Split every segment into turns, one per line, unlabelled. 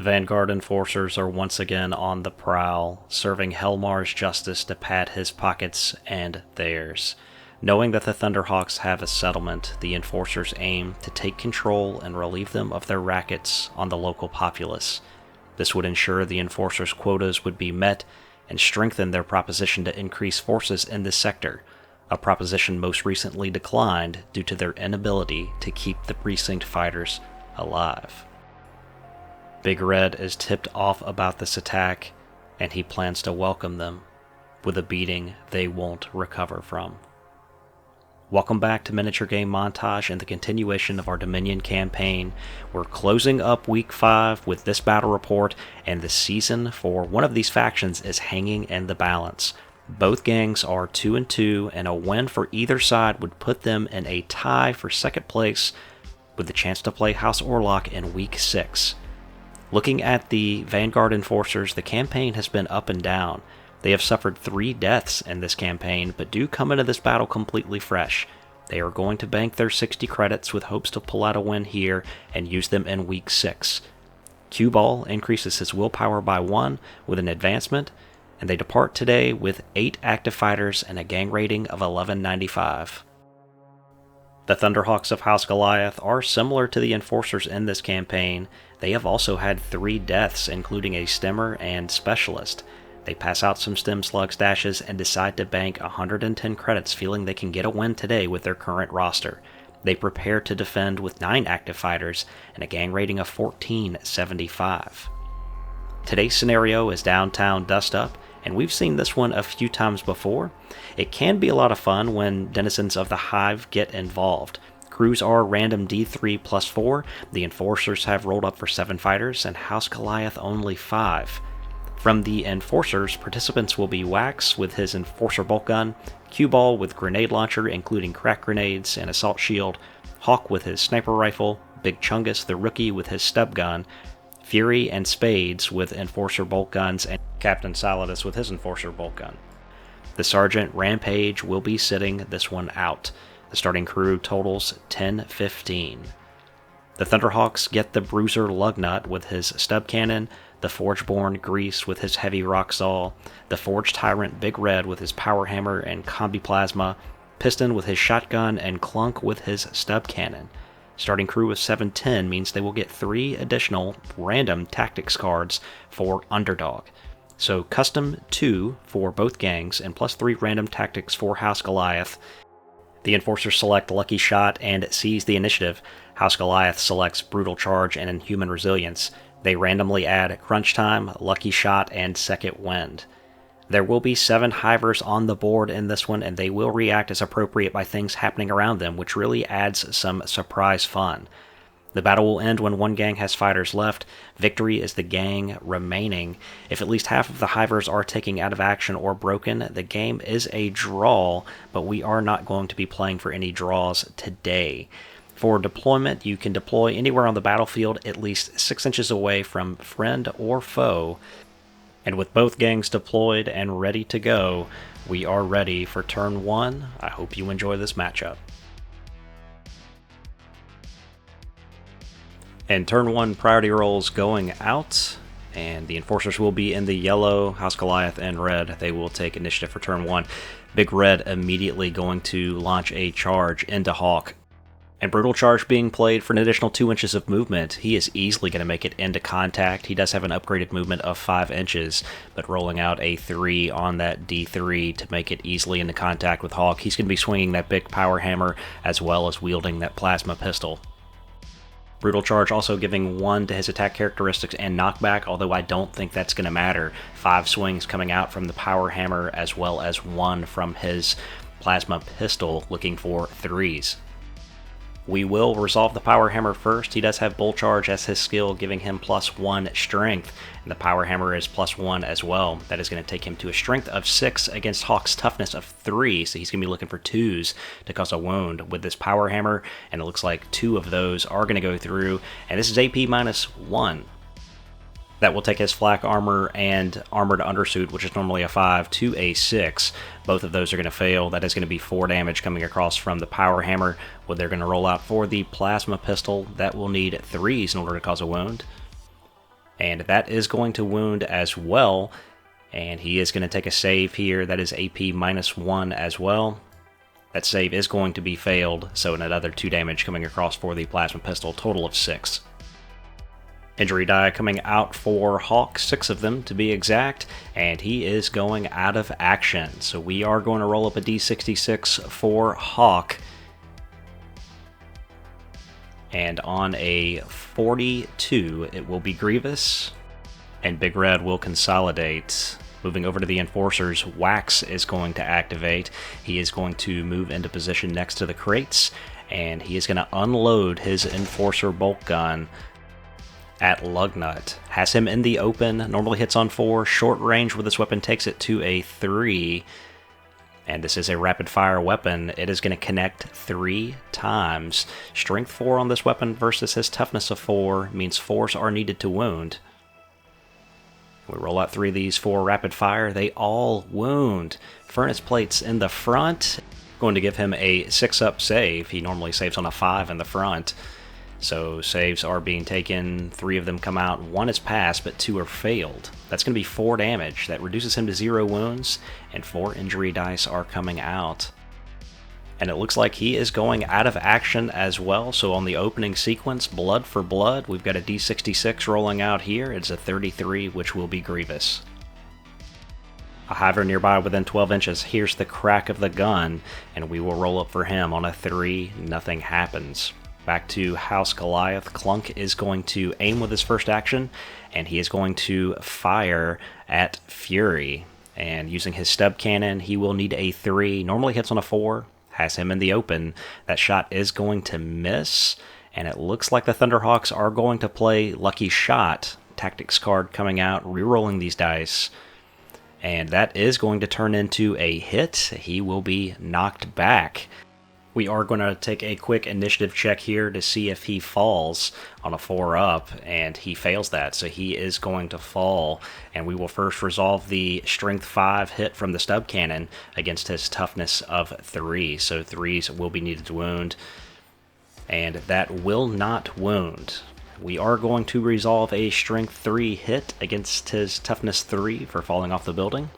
Vanguard Enforcers are once again on the prowl, serving Helmar's justice to pad his pockets and theirs. Knowing that the Thunderhawks have a settlement, the Enforcers aim to take control and relieve them of their rackets on the local populace. This would ensure the Enforcers' quotas would be met and strengthen their proposition to increase forces in this sector, a proposition most recently declined due to their inability to keep the precinct fighters alive. Big Red is tipped off about this attack, and he plans to welcome them with a beating they won't recover from. Welcome back to Miniature Game Montage and the continuation of our Dominion campaign. We're closing up Week 5 with this battle report, and the season for one of these factions is hanging in the balance. Both gangs are 2-2, and a win for either side would put them in a tie for second place with the chance to play House Orlok in Week 6. Looking at the Vanguard Enforcers, the campaign has been up and down. They have suffered 3 deaths in this campaign, but do come into this battle completely fresh. They are going to bank their 60 credits with hopes to pull out a win here and use them in Week 6. Q-Ball increases his willpower by 1 with an advancement, and they depart today with 8 active fighters and a gang rating of 1195. The Thunderhawks of House Goliath are similar to the Enforcers in this campaign. They have also had 3 deaths, including a Stemmer and Specialist. They pass out some Stem Slug stashes and decide to bank 110 credits, feeling they can get a win today with their current roster. They prepare to defend with 9 active fighters and a gang rating of 1475. Today's scenario is Downtown Dust Up, and we've seen this one a few times before. It can be a lot of fun when denizens of the Hive get involved. Crews are random D3 plus 4, the Enforcers have rolled up for 7 fighters, and House Goliath only 5. From the Enforcers, participants will be Wax with his Enforcer bolt gun, Q-Ball with grenade launcher including crack grenades and assault shield, Hawk with his sniper rifle, Big Chungus the rookie with his stub gun, Fury and Spades with Enforcer bolt guns, and Captain Saladus with his Enforcer bolt gun. The Sergeant Rampage will be sitting this one out. The starting crew totals 10-15. The Thunderhawks get the Bruiser Lugnut with his stub cannon, the Forgeborn Grease with his heavy rock saw, the Forge Tyrant Big Red with his power hammer and combi plasma, Piston with his shotgun, and Clunk with his stub cannon. Starting crew of 710 means they will get 3 additional random tactics cards for Underdog. So custom 2 for both gangs and plus 3 random tactics for House Goliath. The Enforcers select Lucky Shot and seize the initiative. House Goliath selects Brutal Charge and Inhuman Resilience. They randomly add Crunch Time, Lucky Shot, and Second Wind. There will be 7 Hivers on the board in this one, and they will react as appropriate by things happening around them, which really adds some surprise fun. The battle will end when one gang has fighters left. Victory is the gang remaining. If at least half of the Hivers are taken out of action or broken, the game is a draw, but we are not going to be playing for any draws today. For deployment, you can deploy anywhere on the battlefield at least 6 inches away from friend or foe. And with both gangs deployed and ready to go, we are ready for turn 1. I hope you enjoy this matchup. And turn 1 priority rolls going out, and the Enforcers will be in the yellow, House Goliath in red. They will take initiative for turn 1. Big Red immediately going to launch a charge into Hawk. And Brutal Charge being played for an additional 2 inches of movement. He is easily going to make it into contact. He does have an upgraded movement of 5 inches, but rolling out a 3 on that D3 to make it easily into contact with Hawk. He's going to be swinging that big power hammer as well as wielding that plasma pistol. Brutal Charge also giving 1 to his attack characteristics and knockback, although I don't think that's going to matter. 5 swings coming out from the power hammer as well as 1 from his plasma pistol, looking for 3s. We will resolve the power hammer first. He does have Bull Charge as his skill, giving him +1 strength, and the power hammer is +1 as well. That is going to take him to a strength of 6 against Hawk's toughness of 3, so he's going to be looking for 2s to cause a wound with this power hammer, and it looks like 2 of those are going to go through, and this is AP -1. That will take his flak armor and armored undersuit, which is normally a 5, to a 6. Both of those are going to fail. That is going to be 4 damage coming across from the power hammer. What they're going to roll out for the plasma pistol, that will need 3s in order to cause a wound. And that is going to wound as well. And he is going to take a save here. That is AP -1 as well. That save is going to be failed, so another 2 damage coming across for the plasma pistol, total of 6. Injury die coming out for Hawk, 6 of them to be exact, and he is going out of action. So we are going to roll up a D66 for Hawk. And on a 42, it will be Grievous, and Big Red will consolidate. Moving over to the Enforcers, Wax is going to activate. He is going to move into position next to the crates, and he is going to unload his Enforcer bolt gun at Lugnut. Has him in the open, normally hits on 4, short range with this weapon takes it to a 3, and this is a rapid fire weapon. It is going to connect 3 times. Strength 4 on this weapon versus his toughness of 4 means 4s are needed to wound. We roll out 3 of these for rapid fire. They all wound. Furnace plates in the front. Going to give him a 6-up save. He normally saves on a 5 in the front. So saves are being taken. 3 of them come out. 1 is passed, but 2 are failed. That's going to be 4 damage. That reduces him to 0 wounds, and 4 injury dice are coming out. And it looks like he is going out of action as well. So on the opening sequence, blood for blood, we've got a D66 rolling out here. It's a 33, which will be Grievous. A Hiver nearby within 12 inches hears the crack of the gun, and we will roll up for him on a 3. Nothing happens. Back to House Goliath. Clunk is going to aim with his first action, and he is going to fire at Fury. And using his stub cannon, he will need a 3. Normally hits on a 4. Has him in the open. That shot is going to miss, and it looks like the Thunderhawks are going to play Lucky Shot. Tactics card coming out, rerolling these dice, and that is going to turn into a hit. He will be knocked back. We are going to take a quick initiative check here to see if he falls on a 4-up, and he fails that, so he is going to fall. And we will first resolve the Strength 5 hit from the stub cannon against his Toughness of 3. So 3s will be needed to wound, and that will not wound. We are going to resolve a Strength 3 hit against his Toughness 3 for falling off the building,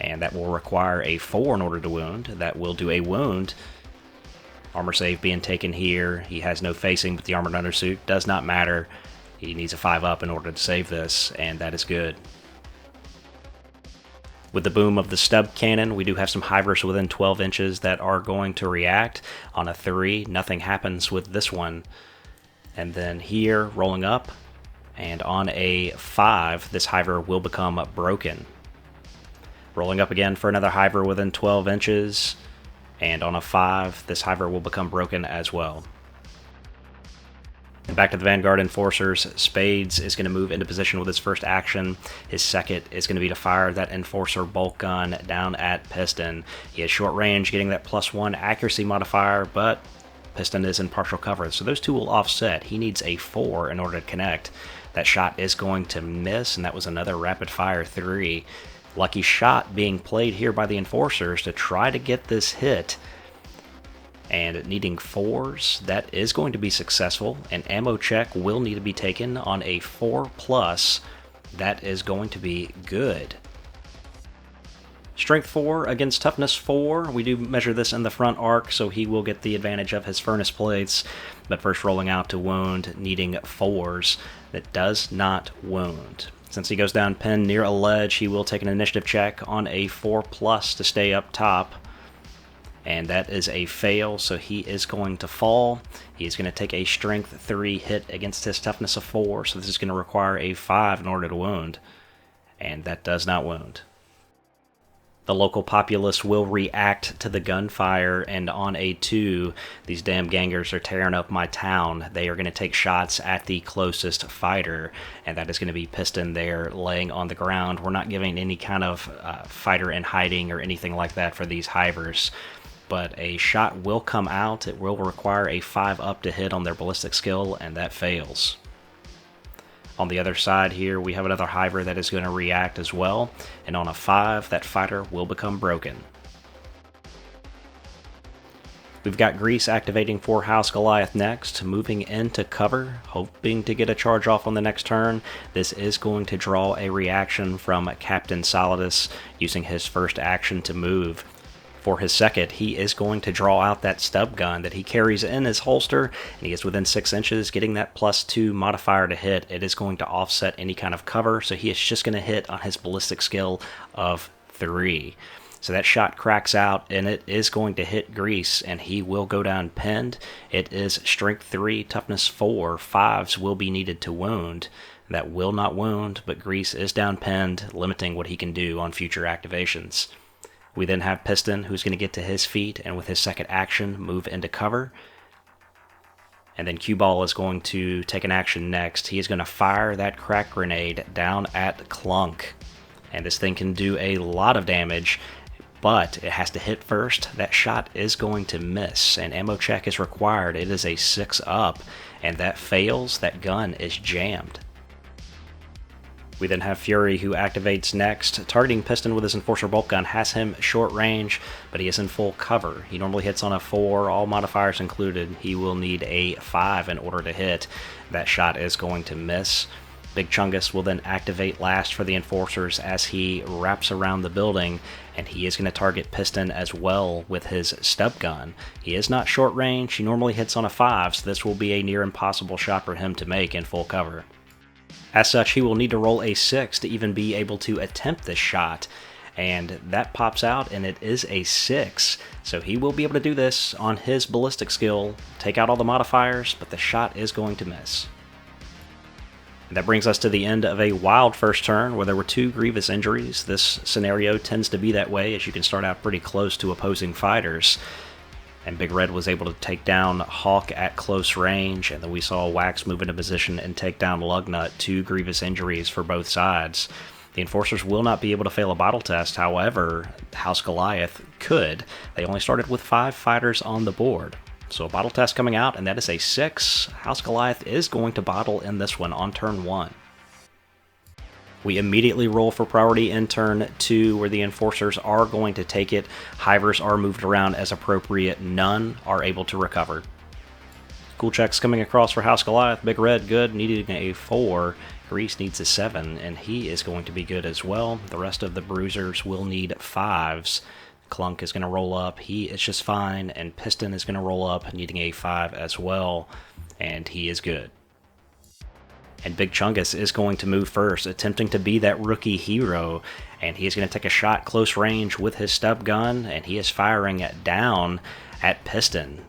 and that will require a 4 in order to wound. That will do a wound. Armor save being taken here. He has no facing, but the armored undersuit does not matter. He needs a 5-up in order to save this, and that is good. With the boom of the stub cannon, we do have some Hivers within 12 inches that are going to react. On a 3, nothing happens with this one. And then here, rolling up, and on a 5, this Hiver will become broken. Rolling up again for another Hiver within 12 inches. And on a 5, this Hiver will become broken as well. And back to the Vanguard Enforcers. Spades is going to move into position with his first action. His second is going to be to fire that Enforcer bolt gun down at Piston. He has short range, getting that +1 accuracy modifier, but Piston is in partial cover, so those 2 will offset. He needs a 4 in order to connect. That shot is going to miss, and that was another rapid fire 3. Lucky Shot being played here by the Enforcers to try to get this hit, and needing 4s, that is going to be successful. An ammo check will need to be taken on a 4+. That is going to be good. Strength 4 against Toughness 4. We do measure this in the front arc, so he will get the advantage of his furnace plates, but first rolling out to wound, needing 4s. That does not wound. Since he goes down pinned near a ledge, he will take an initiative check on a 4+ to stay up top. And that is a fail, so he is going to fall. He's going to take a Strength 3 hit against his Toughness of 4, so this is going to require a 5 in order to wound. And that does not wound. The local populace will react to the gunfire, and on a 2, these damn gangers are tearing up my town. They are going to take shots at the closest fighter, and that is going to be Piston there laying on the ground. We're not giving any kind of fighter in hiding or anything like that for these Hivers, but a shot will come out. It will require a 5-up to hit on their ballistic skill, and that fails. On the other side here, we have another Hiver that is going to react as well, and on a 5, that fighter will become broken. We've got Grease activating for House Goliath next, moving into cover, hoping to get a charge off on the next turn. This is going to draw a reaction from Captain Solidus, using his first action to move. For his second, he is going to draw out that stub gun that he carries in his holster, and he is within 6 inches, getting that +2 modifier to hit. It is going to offset any kind of cover, so he is just going to hit on his ballistic skill of 3. So that shot cracks out, and it is going to hit Grease, and he will go down pinned. It is strength 3, toughness 4. 5s will be needed to wound. That will not wound, but Grease is down pinned, limiting what he can do on future activations. We then have Piston, who's going to get to his feet, and with his second action, move into cover. And then Q-Ball is going to take an action next. He is going to fire that crack grenade down at Clunk. And this thing can do a lot of damage, but it has to hit first. That shot is going to miss, and ammo check is required. It is a 6 up, and that fails. That gun is jammed. We then have Fury, who activates next. Targeting Piston with his Enforcer bolt gun has him short range, but he is in full cover. He normally hits on a 4, all modifiers included. He will need a 5 in order to hit. That shot is going to miss. Big Chungus will then activate last for the Enforcers as he wraps around the building, and he is going to target Piston as well with his stub gun. He is not short range. He normally hits on a 5, so this will be a near impossible shot for him to make in full cover. As such, he will need to roll a 6 to even be able to attempt this shot, and that pops out, and it is a 6. So he will be able to do this on his ballistic skill, take out all the modifiers, but the shot is going to miss. And that brings us to the end of a wild first turn where there were 2 grievous injuries. This scenario tends to be that way, as you can start out pretty close to opposing fighters. And Big Red was able to take down Hawk at close range, and then we saw Wax move into position and take down Lugnut. 2 grievous injuries for both sides. The Enforcers will not be able to fail a bottle test, however, House Goliath could. They only started with 5 fighters on the board. So a bottle test coming out, and that is a 6. House Goliath is going to bottle in this one on turn 1. We immediately roll for priority in turn 2, where the Enforcers are going to take it. Hivers are moved around as appropriate. None are able to recover. Cool checks coming across for House Goliath. Big Red, good, needing a 4. Grease needs a 7, and he is going to be good as well. The rest of the Bruisers will need 5s. Clunk is going to roll up. He is just fine, and Piston is going to roll up, needing a 5 as well, and he is good. And Big Chungus is going to move first, attempting to be that rookie hero, and he is going to take a shot close range with his stub gun, and he is firing down at Piston.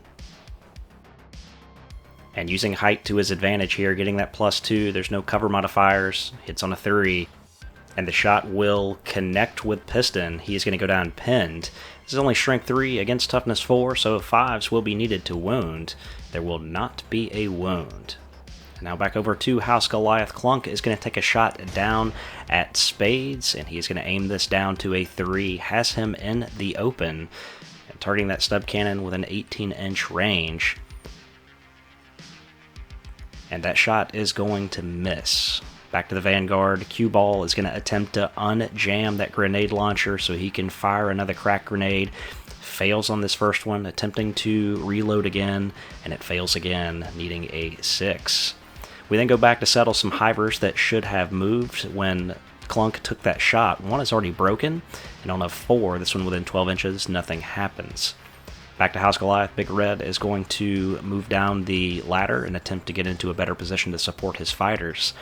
And using height to his advantage here, getting that +2, there's no cover modifiers, hits on a 3, and the shot will connect with Piston. He is going to go down pinned. This is only strength 3 against toughness 4, so 5s will be needed to wound. There will not be a wound. Now back over to House Goliath. Clunk is going to take a shot down at Spades, and he's going to aim this down to a 3. Has him in the open, and targeting that stub cannon with an 18-inch range. And that shot is going to miss. Back to the Vanguard. Q-Ball is going to attempt to unjam that grenade launcher so he can fire another crack grenade. Fails on this first one, attempting to reload again, and it fails again, needing a 6. We then go back to settle some Hivers that should have moved when Clunk took that shot. One is already broken, and on a 4, this one within 12 inches, nothing happens. Back to House Goliath. Big Red is going to move down the ladder and attempt to get into a better position to support his fighters.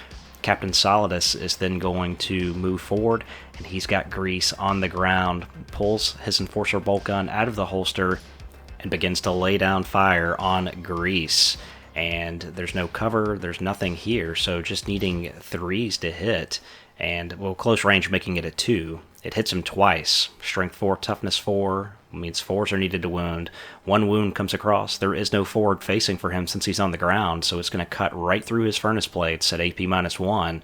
Captain Solidus is then going to move forward, and he's got Grease on the ground, pulls his Enforcer bolt gun out of the holster, and begins to lay down fire on Grease. And there's no cover, there's nothing here, so just needing 3s to hit, and, well, close range making it a 2. It hits him twice. Strength 4, toughness 4, means 4s are needed to wound. 1 wound comes across. There is no forward facing for him since he's on the ground, so it's going to cut right through his furnace plates at AP -1.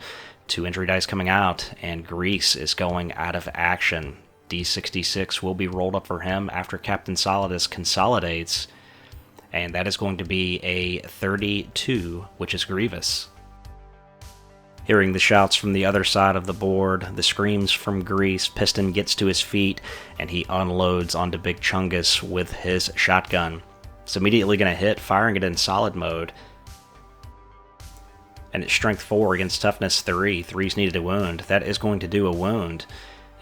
2 injury dice coming out, and Grease is going out of action. D66 will be rolled up for him after Captain Solidus consolidates, and that is going to be a 32, which is grievous. Hearing the shouts from the other side of the board, the screams from Grease, Piston gets to his feet, and he unloads onto Big Chungus with his shotgun. It's immediately going to hit, firing it in solid mode. And it's strength 4 against toughness 3. 3's needed to wound. That is going to do a wound.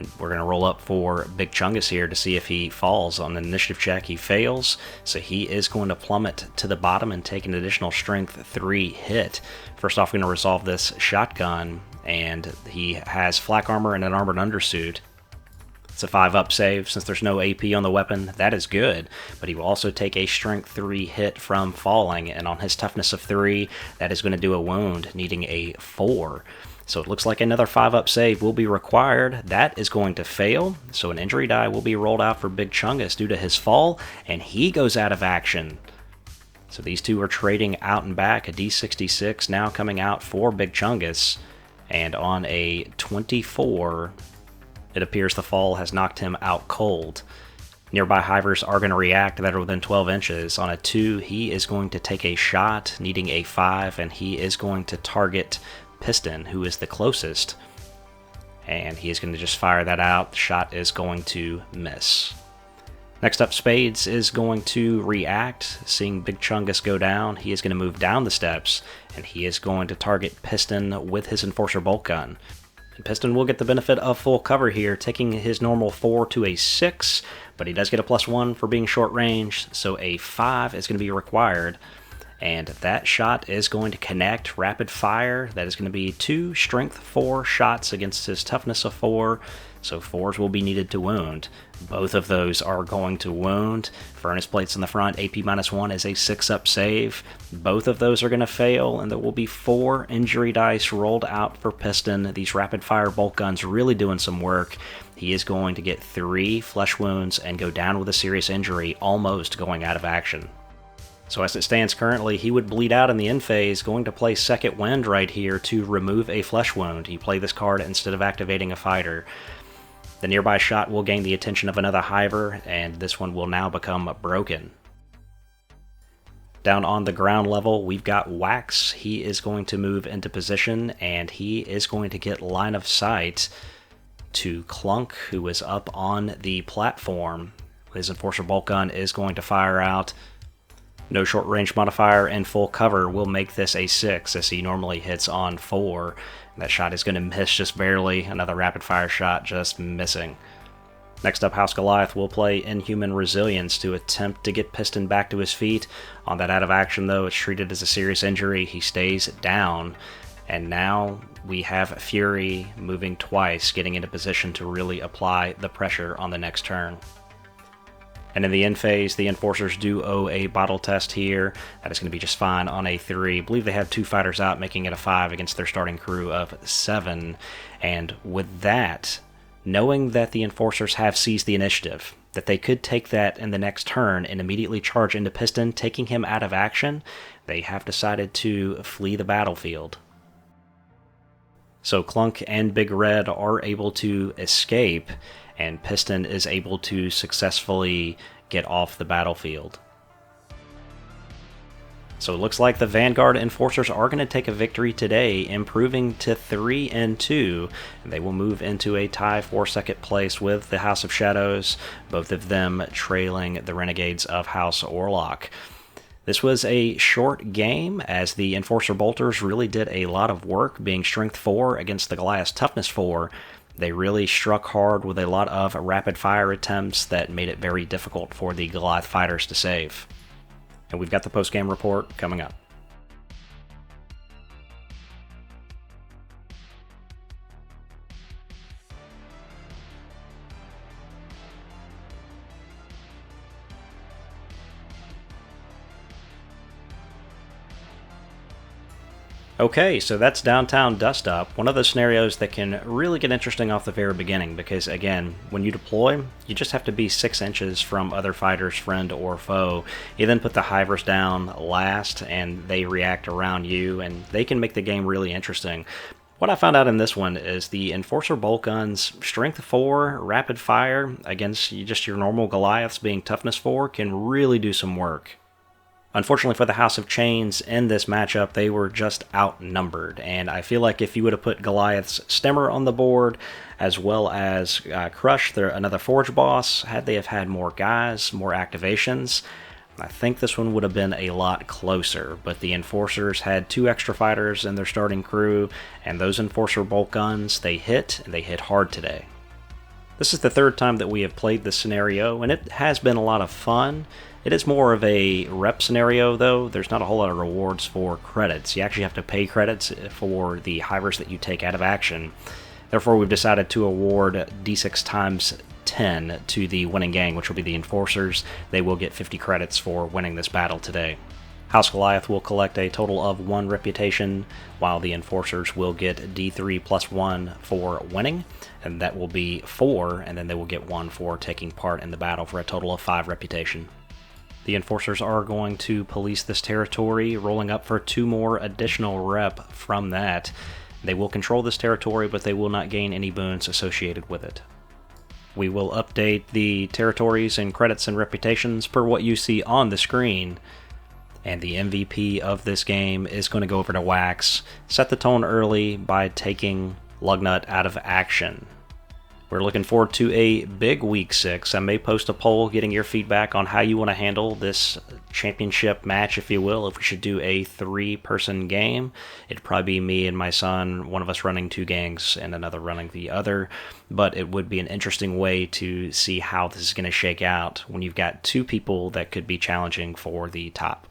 And we're going to roll up for Big Chungus here to see if he falls on an initiative check. He fails, so he is going to plummet to the bottom and take an additional strength 3 hit. First off, we're going to resolve this shotgun, and he has flak armor and an armored undersuit. It's a 5-up save. Since there's no AP on the weapon, that is good, but he will also take a strength 3 hit from falling, and on his toughness of 3, that is going to do a wound, needing a 4. So it looks like another 5-up save will be required. That is going to fail, so an injury die will be rolled out for Big Chungus due to his fall, and he goes out of action. So these two are trading out and back. A D66 now coming out for Big Chungus, and on a 24... it appears the fall has knocked him out cold. Nearby hivers are going to react that are within 12 inches. On a 2, he is going to take a shot, needing a 5, and he is going to target Piston, who is the closest. And he is going to just fire that out. The shot is going to miss. Next up, Spades is going to react. Seeing Big Chungus go down, he is going to move down the steps, and he is going to target Piston with his Enforcer bolt gun. Piston will get the benefit of full cover here, taking his normal 4 to a 6, but he does get a +1 for being short range, so a 5 is going to be required. And that shot is going to connect, rapid fire. That is going to be 2 strength 4 shots against his toughness of 4, so 4s will be needed to wound. Both of those are going to wound. Furnace plates in the front, AP -1 is a 6-up save. Both of those are going to fail, and there will be 4 injury dice rolled out for Piston. These rapid fire bolt guns really doing some work. He is going to get 3 flesh wounds and go down with a serious injury, almost going out of action. So as it stands currently, he would bleed out in the end phase, going to play Second Wind right here to remove a flesh wound. He played this card instead of activating a fighter. The nearby shot will gain the attention of another hiver, and this one will now become broken. Down on the ground level, we've got Wax. He is going to move into position, and he is going to get line of sight to Clunk, who is up on the platform. His Enforcer bolt gun is going to fire out. No short range modifier and full cover will make this a 6, as he normally hits on 4. That shot is going to miss just barely. Another rapid fire shot just missing. Next up, House Goliath will play Inhuman Resilience to attempt to get Piston back to his feet. On that out of action though, it's treated as a serious injury. He stays down. And now we have Fury moving twice, getting into position to really apply the pressure on the next turn. And in the end phase, the Enforcers do owe a bottle test here. That is going to be just fine on a 3. I believe they have 2 fighters out, making it a 5 against their starting crew of 7. And with that, knowing that the Enforcers have seized the initiative, that they could take that in the next turn and immediately charge into Piston, taking him out of action, they have decided to flee the battlefield. So Clunk and Big Red are able to escape, and Piston is able to successfully get off the battlefield. So it looks like the Vanguard Enforcers are going to take a victory today, improving to 3-2, and they will move into a tie for second place with the House of Shadows, both of them trailing the Renegades of House Orlok. This was a short game, as the Enforcer Bolters really did a lot of work, being Strength 4 against the Goliath's Toughness 4. They really struck hard with a lot of rapid fire attempts that made it very difficult for the Goliath fighters to save. And we've got the post-game report coming up. Okay, so that's Downtown Dust Up, one of those scenarios that can really get interesting off the very beginning, because again, when you deploy, you just have to be 6 inches from other fighters, friend or foe. You then put the hivers down last, and they react around you, and they can make the game really interesting. What I found out in this one is the Enforcer bolt guns, Strength 4, rapid fire against just your normal Goliaths being Toughness 4 can really do some work. Unfortunately for the House of Chains in this matchup, they were just outnumbered, and I feel like if you would have put Goliath's Stemmer on the board, as well as Crush, another Forge boss, had they have had more guys, more activations, I think this one would have been a lot closer, but the Enforcers had 2 extra fighters in their starting crew, and those Enforcer bolt guns, they hit, and they hit hard today. This is the 3rd time that we have played this scenario, and it has been a lot of fun. It is more of a rep scenario, though. There's not a whole lot of rewards for credits. You actually have to pay credits for the hivers that you take out of action. Therefore, we've decided to award D6 times 10 to the winning gang, which will be the Enforcers. They will get 50 credits for winning this battle today. House Goliath will collect a total of 1 reputation, while the Enforcers will get D3 plus 1 for winning, and that will be 4, and then they will get 1 for taking part in the battle for a total of 5 reputation. The Enforcers are going to police this territory, rolling up for 2 more additional rep from that. They will control this territory, but they will not gain any boons associated with it. We will update the territories and credits and reputations per what you see on the screen. And the MVP of this game is going to go over to Wax, set the tone early by taking Lugnut out of action. We're looking forward to a big Week 6. I may post a poll getting your feedback on how you want to handle this championship match, if you will. If we should do a 3-person game, it'd probably be me and my son, one of us running 2 gangs and another running the other. But it would be an interesting way to see how this is going to shake out when you've got 2 people that could be challenging for the top.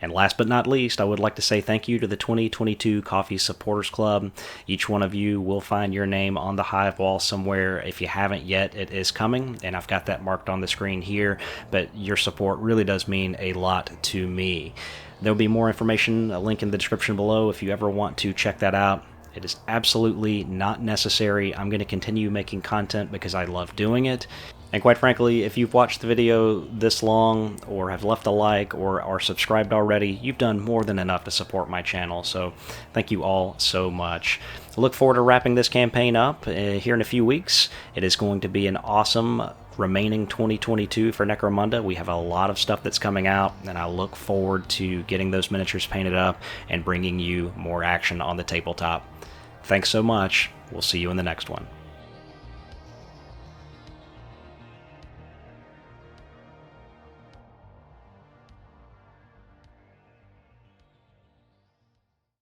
And last but not least, I would like to say thank you to the 2022 Coffee Supporters Club. Each one of you will find your name on the Hive wall somewhere. If you haven't yet, it is coming, and I've got that marked on the screen here, but your support really does mean a lot to me. There'll be more information, a link in the description below if you ever want to check that out. It is absolutely not necessary. I'm going to continue making content because I love doing it. And quite frankly, if you've watched the video this long, or have left a like, or are subscribed already, you've done more than enough to support my channel, so thank you all so much. I look forward to wrapping this campaign up here in a few weeks. It is going to be an awesome remaining 2022 for Necromunda. We have a lot of stuff that's coming out, and I look forward to getting those miniatures painted up and bringing you more action on the tabletop. Thanks so much. We'll see you in the next one.